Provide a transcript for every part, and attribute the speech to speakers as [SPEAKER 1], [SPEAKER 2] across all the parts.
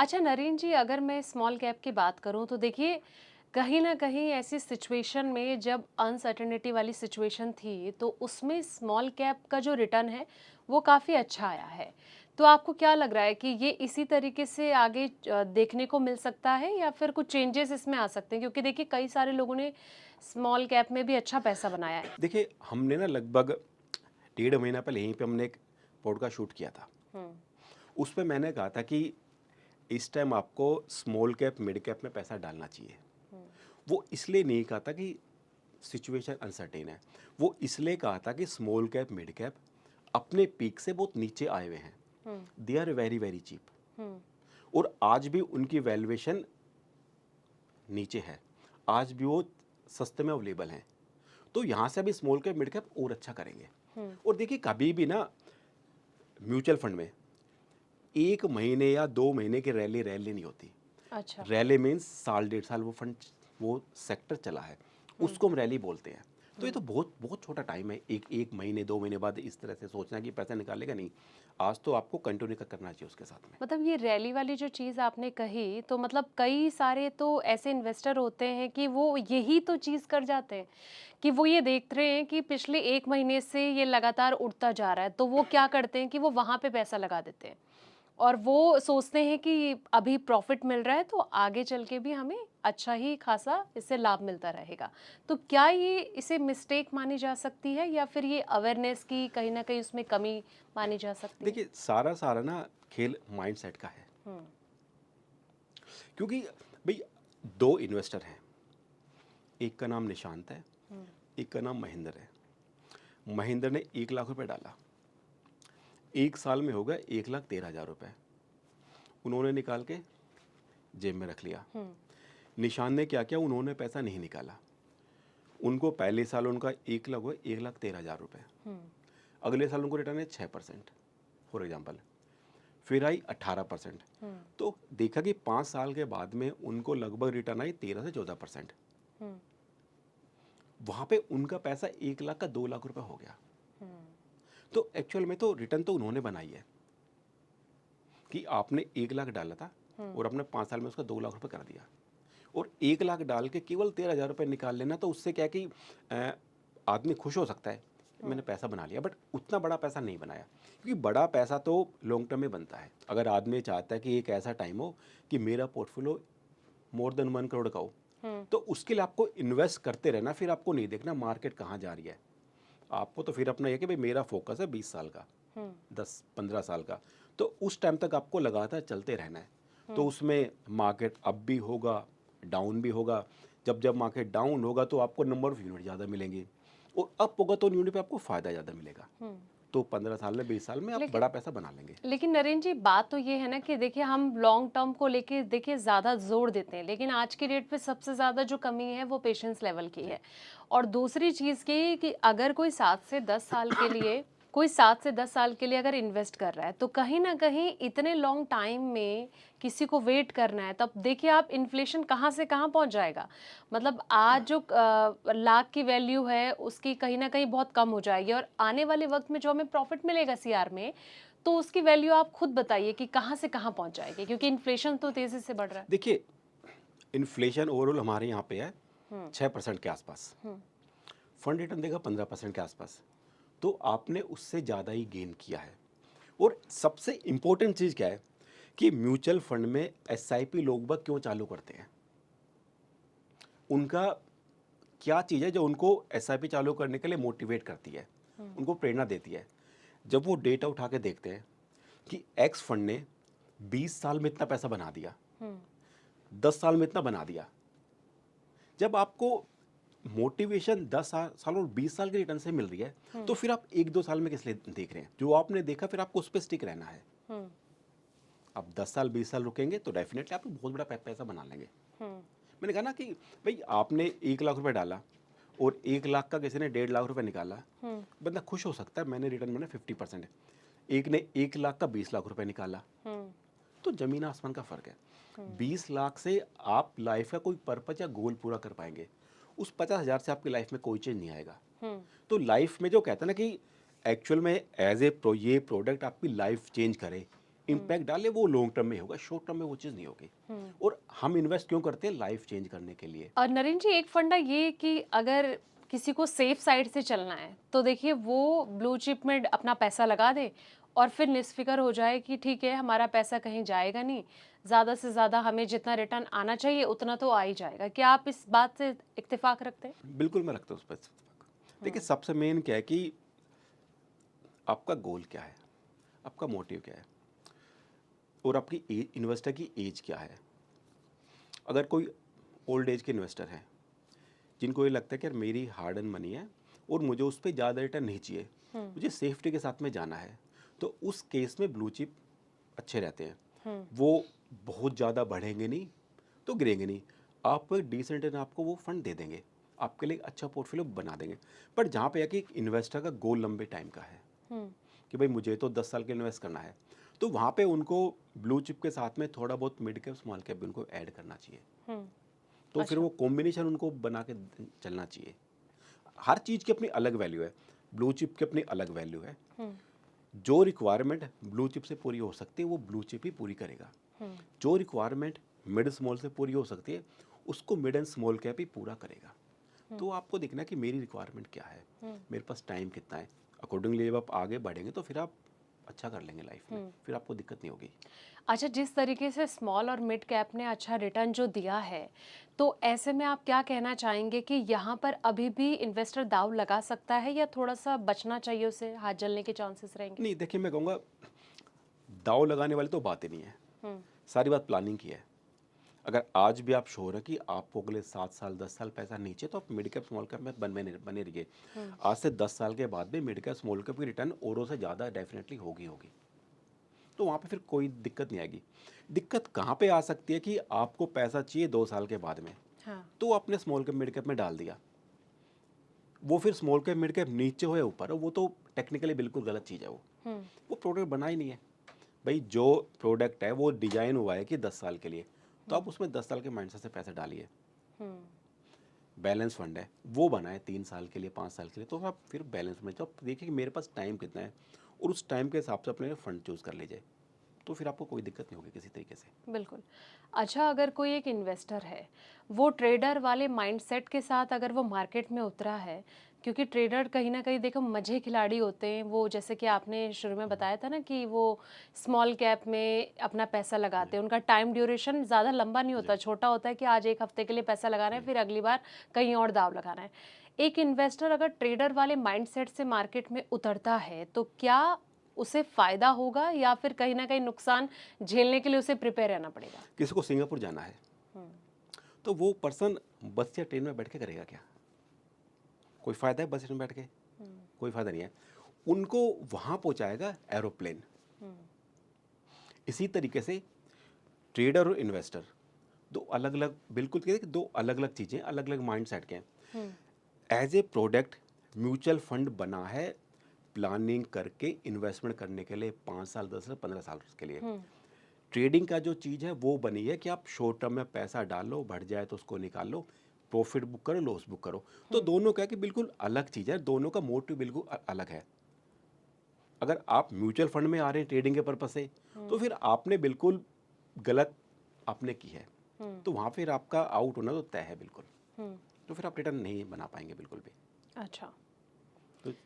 [SPEAKER 1] अच्छा नरेन जी, अगर मैं स्मॉल कैप की बात करूं तो देखिए कहीं ना कहीं ऐसी सिचुएशन में जब अनसर्टेनिटी वाली सिचुएशन थी तो उसमें स्मॉल कैप का जो रिटर्न है वो काफ़ी अच्छा आया है। तो आपको क्या लग रहा है कि ये इसी तरीके से आगे देखने को मिल सकता है या फिर कुछ चेंजेस इसमें आ सकते हैं, क्योंकि देखिए कई सारे लोगों ने स्मॉल कैप में भी अच्छा पैसा बनाया है।
[SPEAKER 2] देखिए, हमने ना लगभग 1.5 महीना पहले यहीं पे हमने एक पॉडकास्ट शूट किया था।
[SPEAKER 1] हम्म।
[SPEAKER 2] उस पे मैंने कहा था कि इस टाइम आपको स्मॉल कैप, मिड कैप में पैसा डालना चाहिए।
[SPEAKER 1] हम्म।
[SPEAKER 2] वो इसलिए नहीं कहा था कि सिचुएशन अनसर्टेन है। वो इसलिए कहा था कि स्मॉल कैप, मिड कैप अपने पीक से बहुत नीचे आए हुए हैं।
[SPEAKER 1] Hmm.
[SPEAKER 2] They are very very cheap.
[SPEAKER 1] Hmm.
[SPEAKER 2] और आज भी उनकी वैल्यूएशन नीचे है। आज भी वो सस्ते में अवेलेबल हैं। तो यहाँ से अभी स्मॉल कैप, मिड कैप और अच्छा करेंगे।
[SPEAKER 1] हम्म।
[SPEAKER 2] और देखिए, कभी भी ना म्यूचुअल फंड में 1 महीने या 2 महीने की रैली रैली नहीं होती।
[SPEAKER 1] अच्छा।
[SPEAKER 2] रैली मीन्स साल 1.5 साल वो फंड, वो सेक्टर चला है,
[SPEAKER 1] हम्म।
[SPEAKER 2] उसको हम रैली बोलते हैं। तो ये
[SPEAKER 1] हम्म।
[SPEAKER 2] तो बहुत बहुत छोटा टाइम है। एक एक महीने 2 महीने बाद इस तरह से सोचना कि पैसा निकालेगा, नहीं। आज तो आपको कंटिन्यू करना चाहिए उसके साथ में।
[SPEAKER 1] मतलब ये रैली वाली जो चीज़ आपने कही तो मतलब कई सारे तो ऐसे इन्वेस्टर होते हैं कि वो यही तो चीज़ कर जाते हैं कि वो ये देख रहे हैं कि पिछले 1 महीने से ये लगातार उठता जा रहा है, तो वो क्या करते हैं कि वो वहां पे पैसा लगा देते हैं और वो सोचते हैं कि अभी प्रॉफिट मिल रहा है तो आगे चल के भी हमें अच्छा ही खासा इससे लाभ मिलता रहेगा। तो क्या ये इसे मिस्टेक मानी जा सकती है या फिर ये अवेयरनेस की कहीं ना कहीं उसमें कमी मानी जा सकती है?
[SPEAKER 2] देखिए, सारा सारा ना खेल माइंडसेट का है।
[SPEAKER 1] हम्म।
[SPEAKER 2] क्योंकि भाई, दो इन्वेस्टर हैं। एक का नाम निशांत है,
[SPEAKER 1] हम्म।
[SPEAKER 2] एक का नाम महेंद्र है। महेंद्र ने 1 लाख रुपए डाला। 1 साल में होगा 1,13,000 रुपये। उन्होंने निकाल के जेब में रख लिया।
[SPEAKER 1] हम्म।
[SPEAKER 2] निशान ने क्या किया, उन्होंने पैसा नहीं निकाला। उनको पहले साल उनका 1 लाख हुआ, 1,13,000 रुपये।
[SPEAKER 1] हम्म।
[SPEAKER 2] अगले साल उनको रिटर्न है 6%, फॉर एग्जाम्पल। फिर आई 18%।
[SPEAKER 1] हम्म।
[SPEAKER 2] तो देखा कि 5 साल के बाद में उनको लगभग रिटर्न आई 13 से 14%।
[SPEAKER 1] हम्म।
[SPEAKER 2] वहां पे उनका पैसा 1 लाख का 2 लाख रुपए हो गया।
[SPEAKER 1] हम्म।
[SPEAKER 2] तो एक्चुअल में तो रिटर्न तो उन्होंने बनाई है कि आपने 1 लाख डाला था
[SPEAKER 1] हम्म।
[SPEAKER 2] और आपने 5 साल में उसका 2 लाख रुपए कर दिया। और 1 लाख डाल के केवल 13,000 रुपये निकाल लेना, तो उससे क्या है कि अ, आदमी खुश हो सकता है कि मैंने
[SPEAKER 1] हम्म।
[SPEAKER 2] पैसा बना लिया, बट उतना बड़ा पैसा नहीं बनाया। क्योंकि बड़ा पैसा तो लॉन्ग टर्म में बनता है। अगर आदमी चाहता है कि एक ऐसा टाइम हो कि मेरा पोर्टफोलियो मोर देन 1 करोड़ का हो,
[SPEAKER 1] हम्म।
[SPEAKER 2] तो उसके लिए आपको इन्वेस्ट करते रहना। फिर आपको नहीं देखना मार्केट कहाँ जा रही है। आपको तो फिर अपना ये कि भाई मेरा फोकस है 20 साल का,
[SPEAKER 1] हम्म।
[SPEAKER 2] 10-15 साल का। तो उस टाइम तक आपको लगातार चलते रहना है। तो
[SPEAKER 1] हम्म।
[SPEAKER 2] उसमें मार्केट अप भी होगा, डाउन भी होगा। जब जब मार्केट डाउन होगा तो आपको नंबर ऑफ यूनिट ज़्यादा मिलेंगे, और अप होगा तो यूनिट पे आपको फ़ायदा ज़्यादा मिलेगा।
[SPEAKER 1] हम्म।
[SPEAKER 2] तो 15 साल में, 20 साल में आप
[SPEAKER 1] लेकिन
[SPEAKER 2] बड़ा पैसा बना लेंगे।
[SPEAKER 1] लेकिन नरेंद्र जी, बात तो ये है ना कि देखिए हम लॉन्ग टर्म को लेके देखिए ज़्यादा जोर देते हैं, लेकिन आज की डेट पे सबसे ज़्यादा जो कमी है वो पेशेंस लेवल की
[SPEAKER 2] जी।
[SPEAKER 1] है। और दूसरी चीज़ की कि अगर कोई 7 से 10 साल के लिए कोई 7 से 10 साल के लिए अगर इन्वेस्ट कर रहा है तो कहीं ना कहीं इतने लॉन्ग टाइम में किसी को वेट करना है, तब देखिए आप इन्फ्लेशन कहाँ से कहाँ पहुंच जाएगा। मतलब आज जो लाख की वैल्यू है उसकी कहीं ना कहीं बहुत कम हो जाएगी और आने वाले वक्त में जो हमें प्रॉफिट मिलेगा सीआर में, तो उसकी वैल्यू आप खुद बताइए कि कहाँ से कहाँ पहुंच जाएगी, क्योंकि इन्फ्लेशन तो तेजी से बढ़ रहा है।
[SPEAKER 2] देखिए, इन्फ्लेशन ओवरऑल हमारे यहाँ पे है
[SPEAKER 1] हम्म।
[SPEAKER 2] 6% के आसपास।
[SPEAKER 1] हम्म।
[SPEAKER 2] फंड रिटर्न देगा 15% के आसपास। तो आपने उससे ज़्यादा ही गेन किया है। और सबसे इम्पोर्टेंट चीज़ क्या है कि म्यूचुअल फंड में एसआईपी लोग बाग क्यों चालू करते हैं। उनका क्या चीज़ है जो उनको एसआईपी चालू करने के लिए मोटिवेट करती है,
[SPEAKER 1] हम्म।
[SPEAKER 2] उनको प्रेरणा देती है। जब वो डेटा उठा के देखते हैं कि एक्स फंड ने 20 साल में इतना पैसा बना दिया,
[SPEAKER 1] हम्म।
[SPEAKER 2] 10 साल में इतना बना दिया। जब आपको मोटिवेशन 10 साल और 20 साल के रिटर्न से मिल रही है, तो
[SPEAKER 1] हम्म।
[SPEAKER 2] फिर आप 1-2 साल में किस लिए देख रहे हैं। जो आपने देखा फिर आपको उस पर स्टिक रहना है।
[SPEAKER 1] हम्म।
[SPEAKER 2] आप 10 साल 20 साल रुकेंगे तो डेफिनेटली आप बहुत बड़ा पैसा बना लेंगे।
[SPEAKER 1] हम्म।
[SPEAKER 2] मैंने कहा ना कि भाई, आपने 1 लाख रुपए डाला और 1 लाख का किसी ने 1.5 लाख रुपए निकाला।
[SPEAKER 1] हम्म।
[SPEAKER 2] बंदा खुश हो सकता है, मैंने रिटर्न मैंने 50%। एक ने 1 लाख का 20 लाख रुपए निकाला।
[SPEAKER 1] हम्म।
[SPEAKER 2] तो ज़मीन आसमान का फ़र्क है।
[SPEAKER 1] हम्म।
[SPEAKER 2] 20 लाख से आप लाइफ का कोई पर्पज या गोल पूरा कर पाएंगे। उस 50,000 से आपकी लाइफ में कोई चेंज नहीं आएगा।
[SPEAKER 1] हम्म।
[SPEAKER 2] तो लाइफ में जो कहते हैं ना कि एक्चुअल में एज ए ये प्रोडक्ट आपकी लाइफ चेंज करे, इम्पैक्ट डाले वो लॉन्ग टर्म में होगा, शॉर्ट टर्म में वो चीज़ नहीं होगी। और हम इन्वेस्ट क्यों करते हैं? लाइफ चेंज करने के लिए।
[SPEAKER 1] और नरेंद्र जी, एक फंडा ये कि अगर किसी को सेफ साइड से चलना है तो देखिए वो ब्लू चिप में अपना पैसा लगा दे और फिर निस्फिक्र हो जाए कि ठीक है हमारा पैसा कहीं जाएगा नहीं, ज़्यादा से ज़्यादा हमें जितना रिटर्न आना चाहिए उतना तो आ ही जाएगा। क्या आप इस बात से इत्तेफाक रखते हैं?
[SPEAKER 2] बिल्कुल मैं रखता हूँ उस पर इत्तेफाक। देखिए सबसे मेन क्या है कि आपका गोल क्या है, आपका मोटिव क्या है, और आपकी इन्वेस्टर की एज क्या है। अगर कोई ओल्ड एज के इन्वेस्टर हैं जिनको ये लगता है कि यार मेरी हार्ड एंड मनी है और मुझे उस पर ज़्यादा रिटर्न नहीं चाहिए, मुझे सेफ्टी के साथ में जाना है, तो उस केस में ब्लू चिप अच्छे रहते हैं। वो बहुत ज़्यादा बढ़ेंगे नहीं तो गिरेंगे नहीं, आपको एक डिसेंट रिटर्न आपको वो फंड दे देंगे, आपके लिए एक अच्छा पोर्टफोलियो बना देंगे। पर जहाँ पे है कि एक इन्वेस्टर का गोल लंबे टाइम का है कि भाई मुझे तो 10 साल के इन्वेस्ट करना है, तो वहाँ पे उनको ब्लू चिप के साथ में थोड़ा बहुत मिड कैप स्मॉल कैप भी उनको ऐड करना चाहिए। तो फिर
[SPEAKER 1] अच्छा।
[SPEAKER 2] वो कॉम्बिनेशन उनको बना के चलना चाहिए। हर चीज़ की अपनी अलग वैल्यू है, ब्लू चिप की अपनी अलग वैल्यू है। जो रिक्वायरमेंट ब्लू चिप से पूरी हो सकती है वो ब्लू चिप ही पूरी करेगा। जो रिक्वायरमेंट मिड स्मॉल से पूरी हो सकती है उसको मिड एंड स्मॉल कैप ही पूरा करेगा। तो आपको देखना है कि मेरी रिक्वायरमेंट क्या है, मेरे पास टाइम कितना है, अकॉर्डिंगली जब आप आगे बढ़ेंगे तो फिर आप अच्छा कर लेंगे लाइफ में, फिर आपको दिक्कत नहीं होगी।
[SPEAKER 1] अच्छा, जिस तरीके से स्मॉल और मिड कैप ने अच्छा रिटर्न जो दिया है, तो ऐसे में आप क्या कहना चाहेंगे कि यहाँ पर अभी भी इन्वेस्टर दांव लगा सकता है या थोड़ा-सा बचना चाहिए, उसे हाथ जलने के चांसेस रहेंगे?
[SPEAKER 2] नहीं देखिए, मैं कहूँगा दाव लगाने वाली तो बात ही नहीं है,
[SPEAKER 1] हुँ,
[SPEAKER 2] सारी बात प्लानिंग की है। अगर आज भी आप श्योर है कि आपको अगले 7 साल 10 साल पैसा नीचे, तो आप मिड कैप स्मॉल कैप में बने रहिए। आज से 10 साल के बाद भी मिड कैप स्मॉल कैप की रिटर्न औरों से ज़्यादा डेफिनेटली होगी। तो वहाँ पे फिर कोई दिक्कत नहीं आएगी। दिक्कत कहाँ पे आ सकती है कि आपको पैसा चाहिए 2 साल के बाद में,
[SPEAKER 1] हाँ।
[SPEAKER 2] तो आपने स्मॉल कैप मिड कैप में डाल दिया, वो फिर स्मॉल कैप मिड कैप नीचे हो या ऊपर हो, वो तो टेक्निकली बिल्कुल गलत चीज़ है। वो प्रोडक्ट बना ही नहीं है। भाई जो प्रोडक्ट है वो डिजाइन हुआ है कि 10 साल के लिए, तो आप उसमें 10 साल के माइंडसेट से पैसे डालिए। बैलेंस फंड है वो बना है 3 साल के लिए 5 साल के लिए, तो आप फिर बैलेंस में जब देखिए कि मेरे पास टाइम कितना है और उस टाइम के हिसाब से अपने फंड चूज़ कर लीजिए, तो फिर आपको कोई दिक्कत नहीं होगी किसी तरीके से।
[SPEAKER 1] बिल्कुल। अच्छा, अगर कोई एक इन्वेस्टर है, वो ट्रेडर वाले माइंडसेट के साथ अगर वो मार्केट में उतरा है, क्योंकि ट्रेडर कहीं न कहीं देखो मझे खिलाड़ी होते हैं, वो जैसे कि आपने शुरू में बताया था ना कि वो स्मॉल कैप में अपना पैसा लगाते हैं, उनका टाइम ड्यूरेशन ज़्यादा लंबा नहीं होता, छोटा होता है कि आज 1 हफ्ते के लिए पैसा लगाना है, फिर अगली बार कहीं और दाँव लगाना है। एक इन्वेस्टर अगर ट्रेडर वाले माइंडसेट से मार्केट में उतरता है, तो क्या उसे फ़ायदा होगा या फिर कहीं न कहीं नुकसान झेलने के लिए उसे प्रिपेयर रहना पड़ेगा?
[SPEAKER 2] किसी को सिंगापुर जाना है, तो वो पर्सन बस या ट्रेन में बैठ के करेगा क्या? कोई फ़ायदा है बस में बैठ के? कोई फ़ायदा नहीं है। उनको वहाँ पहुँचाएगा एरोप्लेन। इसी तरीके से ट्रेडर और इन्वेस्टर दो अलग अलग, बिल्कुल कहते हैं कि दो अलग अलग चीज़ें, अलग अलग माइंड सेट के हैं। As a product mutual fund बना है प्लानिंग करके इन्वेस्टमेंट करने के लिए 5 साल 10 साल 15 साल के लिए। ट्रेडिंग का जो चीज़ है वो बनी है कि आप शॉर्ट टर्म में पैसा डालो, बढ़ जाए तो उसको निकाल लो, प्रॉफिट बुक करो, लॉस बुक करो। तो दोनों क्या है कि बिल्कुल अलग चीज़ है, दोनों का मोटिव बिल्कुल अलग है। अगर आप म्यूचुअल फंड में आ रहे हैं ट्रेडिंग के पर्पज से, तो फिर आपने बिल्कुल गलत आपने की है, तो वहाँ फिर आपका आउट होना तो तय है बिल्कुल। तो फिर आप रिटर्न नहीं बना पाएंगे बिल्कुल भी।
[SPEAKER 1] अच्छा।
[SPEAKER 2] तो जी,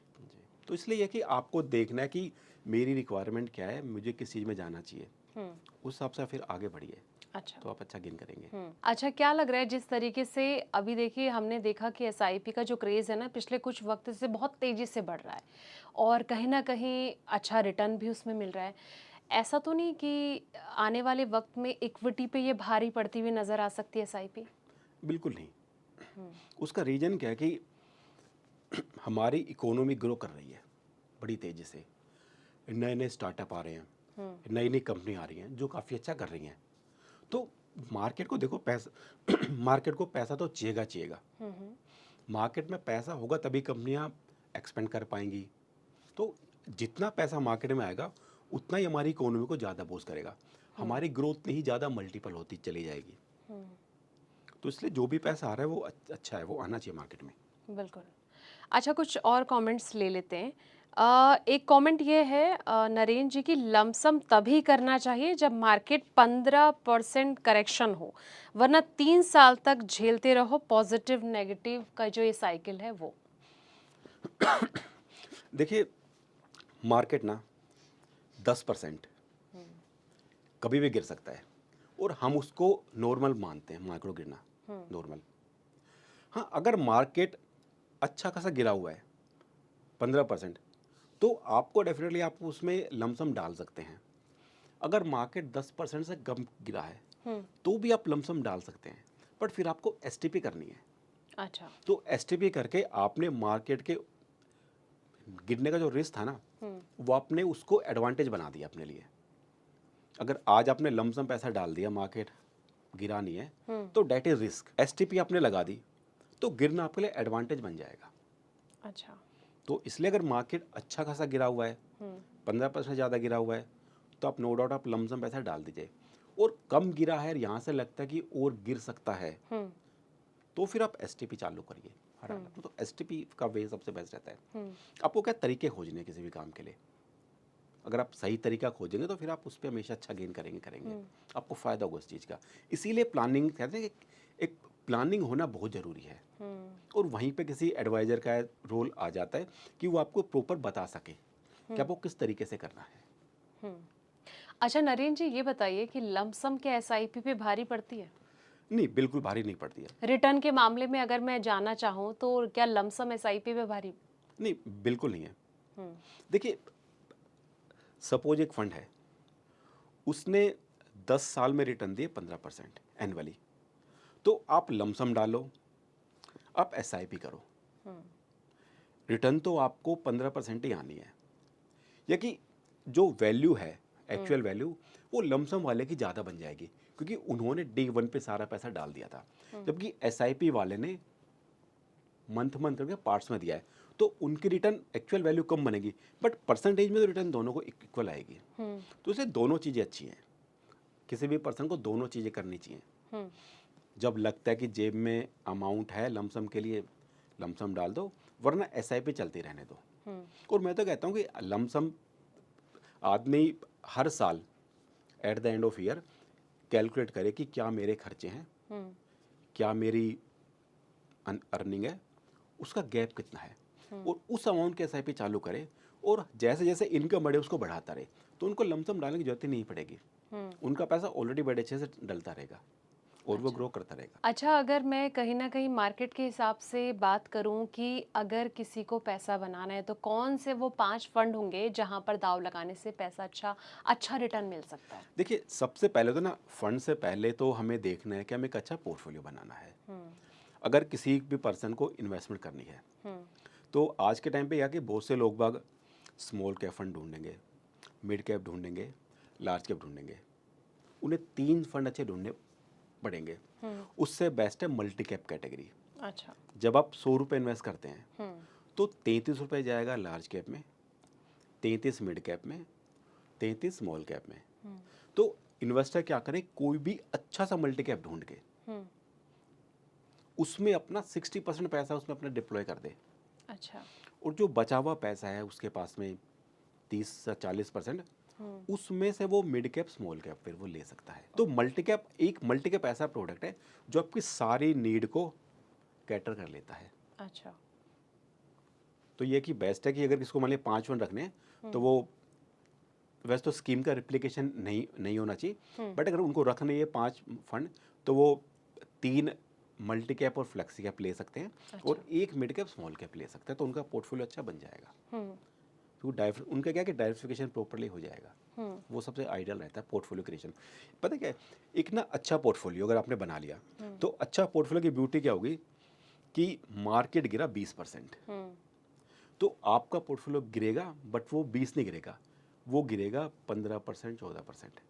[SPEAKER 2] तो इसलिए यह कि आपको देखना है कि मेरी रिक्वायरमेंट क्या है, मुझे किस चीज़ में जाना चाहिए, उस हिसाब से फिर आगे बढ़िए,
[SPEAKER 1] अच्छा।
[SPEAKER 2] तो आप अच्छा गेन करेंगे।
[SPEAKER 1] अच्छा, क्या लग रहा है जिस तरीके से अभी देखिए हमने देखा कि एसआईपी का जो क्रेज़ है ना पिछले कुछ वक़्त से बहुत तेज़ी से बढ़ रहा है और कहीं न कहीं अच्छा रिटर्न भी उसमें मिल रहा है। ऐसा तो नहीं कि आने वाले वक़्त में इक्विटी पे ये भारी पड़ती हुई नज़र आ सकती है एसआईपी?
[SPEAKER 2] बिल्कुल नहीं। उसका रीज़न क्या है कि हमारी इकोनॉमी ग्रो कर रही है बड़ी तेज़ी से, नए नए स्टार्टअप आ रहे हैं, नई नई कंपनी आ रही हैं जो काफ़ी अच्छा कर रही हैं। तो मार्केट को देखो, पैसा मार्केट को पैसा तो चाहिएगा। मार्केट में पैसा होगा तभी कंपनियां एक्सपेंड कर पाएंगी। तो जितना पैसा मार्केट में आएगा उतना ही हमारी इकोनॉमी को ज़्यादा बूस्ट करेगा, हमारी ग्रोथ नहीं ज़्यादा मल्टीपल होती चली जाएगी। तो इसलिए जो भी पैसा आ रहा है वो अच्छा है, वो आना चाहिए मार्केट में।
[SPEAKER 1] बिल्कुल। अच्छा, कुछ और कमेंट्स ले लेते हैं। एक कमेंट ये है नरेंद्र जी की लमसम तभी करना चाहिए जब मार्केट 15% करेक्शन हो, वरना 3 साल तक झेलते रहो पॉजिटिव नेगेटिव का जो ये साइकिल है वो।
[SPEAKER 2] देखिए, मार्केट ना 10% कभी भी गिर सकता है और हम उसको नॉर्मल मानते हैं, माइक्रो गिरना नॉर्मल। हाँ, अगर मार्केट अच्छा खासा गिरा हुआ है 15%, तो आपको डेफिनेटली आप उसमें लमसम डाल सकते हैं। अगर मार्केट 10% से कम गिरा है तो भी आप लमसम डाल सकते हैं, बट फिर आपको एसटीपी करनी है।
[SPEAKER 1] अच्छा।
[SPEAKER 2] तो एसटीपी करके आपने मार्केट के गिरने का जो रिस्क था ना, वो आपने उसको एडवांटेज बना दिया अपने लिए। अगर आज आपने लमसम पैसा डाल दिया, मार्केट गिरा नहीं है, तो डेट इज रिस्क। एसटीपी आपने लगा दी तो गिरना आपके लिए एडवांटेज बन जाएगा।
[SPEAKER 1] अच्छा।
[SPEAKER 2] तो इसलिए अगर मार्केट अच्छा खासा गिरा हुआ है, 15% ज़्यादा गिरा हुआ है, तो आप नो डाउट आप लमसम पैसा डाल दीजिए। और कम गिरा है, यहाँ से लगता है कि और गिर सकता है, तो फिर आप एसटीपी चालू करिए। तो एसटीपी का वे सबसे बेस्ट रहता है। आपको क्या तरीके खोजने हैं किसी भी काम के लिए, अगर आप सही तरीका खोजेंगे तो फिर आप उस पर हमेशा अच्छा गेन करेंगे, आपको फ़ायदा होगा उस चीज़ का। इसीलिए प्लानिंग कहते हैं कि एक प्लानिंग होना बहुत ज़रूरी है। और वहीं पे किसी एडवाइज़र का रोल आ जाता है कि वो आपको प्रॉपर बता सके कि आपको किस तरीके से करना है।
[SPEAKER 1] अच्छा नरेंद्र जी, ये बताइए कि लमसम के एसआईपी पे भारी पड़ती है?
[SPEAKER 2] नहीं, बिल्कुल भारी नहीं पड़ती है।
[SPEAKER 1] रिटर्न के मामले में अगर मैं जानना चाहूँ तो क्या लमसम एसआईपी पे भारी?
[SPEAKER 2] नहीं, बिल्कुल नहीं है।
[SPEAKER 1] हम्म।
[SPEAKER 2] देखिए, सपोज एक फंड है, उसने 10 साल में रिटर्न दिए 15% एनुअली, तो आप लमसम डालो, आप एसआईपी करो, रिटर्न तो आपको 15% ही आनी है। या कि जो वैल्यू है, एक्चुअल वैल्यू, वो लमसम वाले की ज़्यादा बन जाएगी, क्योंकि उन्होंने डे वन पे सारा पैसा डाल दिया था, जबकि एसआईपी वाले ने मंथ मंथ करके पार्ट्स में दिया है, तो उनकी रिटर्न एक्चुअल वैल्यू कम बनेगी, बट परसेंटेज में तो रिटर्न दोनों को इक्वल आएगी। तो इसलिए दोनों चीज़ें अच्छी हैं, किसी भी पर्सन को दोनों चीज़ें करनी चाहिए। जब लगता है कि जेब में अमाउंट है लमसम के लिए, लमसम डाल दो, वरना एसआईपी चलती रहने दो। और मैं तो कहता हूँ कि लमसम आदमी हर साल at the end of year calculate करे कि क्या मेरे खर्चे हैं, क्या मेरी अर्निंग है, उसका गैप कितना है, और उस अमाउंट के एसआईपी चालू करे, और जैसे जैसे इनकम बढ़े उसको बढ़ाता रहे, तो उनको लमसम डालने की जरूरत ही नहीं पड़ेगी। उनका पैसा ऑलरेडी बड़े अच्छे से डलता रहेगा और वो ग्रो करता रहेगा।
[SPEAKER 1] अच्छा, अगर मैं कहीं ना कहीं मार्केट के हिसाब से बात करूं कि अगर किसी को पैसा बनाना है तो कौन से वो 5 फंड होंगे जहां पर दाव लगाने से पैसा अच्छा रिटर्न मिल सकता है?
[SPEAKER 2] देखिए, सबसे पहले तो ना, फंड से पहले तो हमें देखना है कि हमें एक अच्छा पोर्टफोलियो बनाना है। अगर किसी भी पर्सन को इन्वेस्टमेंट करनी है, तो आज के टाइम पे यह कि बहुत से लोग बाग स्मॉल कैप फंड ढूंढेंगे, मिड कैप ढूंढेंगे, लार्ज कैप ढूंढेंगे। उन्हें 3 फंड अच्छे ढूंढने पड़ेंगे। उससे बेस्ट है मल्टी कैप कैटेगरी।
[SPEAKER 1] अच्छा।
[SPEAKER 2] जब आप 100 रुपये इन्वेस्ट करते हैं, तो 33 रुपये जाएगा लार्ज कैप में, 33 मिड कैप में, 33 स्मॉल कैप में। तो इन्वेस्टर क्या करे, कोई भी अच्छा सा मल्टी कैप ढूंढ के उसमें अपना 60% पैसा उसमें अपना डिप्लॉय कर दे।
[SPEAKER 1] अच्छा।
[SPEAKER 2] और जो बचा हुआ पैसा है उसके पास में 30 से 40%, उसमें से वो मिड कैप स्मॉल कैप फिर वो ले सकता है। तो मल्टी कैप ऐसा प्रोडक्ट है जो आपकी सारी नीड को कैटर कर लेता है।
[SPEAKER 1] अच्छा।
[SPEAKER 2] तो ये कि बेस्ट है कि अगर किसको मान लिया 5 फंड रखने हैं, तो वो वैसे तो स्कीम का रिप्लिकेशन नहीं होना चाहिए, बट अगर उनको रखने ये 5 फंड, तो वो 3 मल्टी कैप और फ्लेक्सी कैप ले सकते हैं।
[SPEAKER 1] अच्छा।
[SPEAKER 2] और 1 मिड कैप स्मॉल कैप ले सकते हैं, तो उनका पोर्टफोलियो अच्छा बन जाएगा। तो उनका क्या है कि डाइवर्सिफिकेशन प्रॉपर्ली हो जाएगा। वो सबसे आइडियल रहता है पोर्टफोलियो क्रिएशन। पता है क्या है, एक ना अच्छा पोर्टफोलियो अगर आपने बना लिया, तो अच्छा पोर्टफोलियो की ब्यूटी क्या होगी कि मार्केट गिरा 20%, तो आपका पोर्टफोलियो गिरेगा, बट वो 20 नहीं गिरेगा, वो गिरेगा 15%, 14%।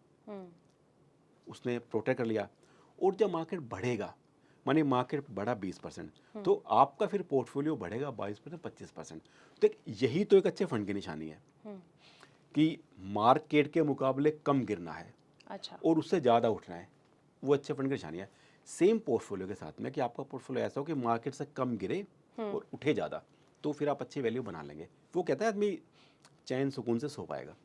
[SPEAKER 2] उसने प्रोटेक्ट कर लिया। और जब मार्केट बढ़ेगा, माने मार्केट बढ़ा 20%, तो आपका फिर पोर्टफोलियो बढ़ेगा 22%, 25%। तो यही तो एक अच्छे फंड की निशानी है कि मार्केट के मुकाबले कम गिरना है
[SPEAKER 1] अच्छा।
[SPEAKER 2] और उससे ज़्यादा उठना है, वो अच्छे फंड की निशानी है। सेम पोर्टफोलियो के साथ में कि आपका पोर्टफोलियो ऐसा हो कि मार्केट से कम गिरे और उठे ज़्यादा, तो फिर आप अच्छी वैल्यू बना लेंगे। वो कहता है आदमी चैन सुकून से सो पाएगा।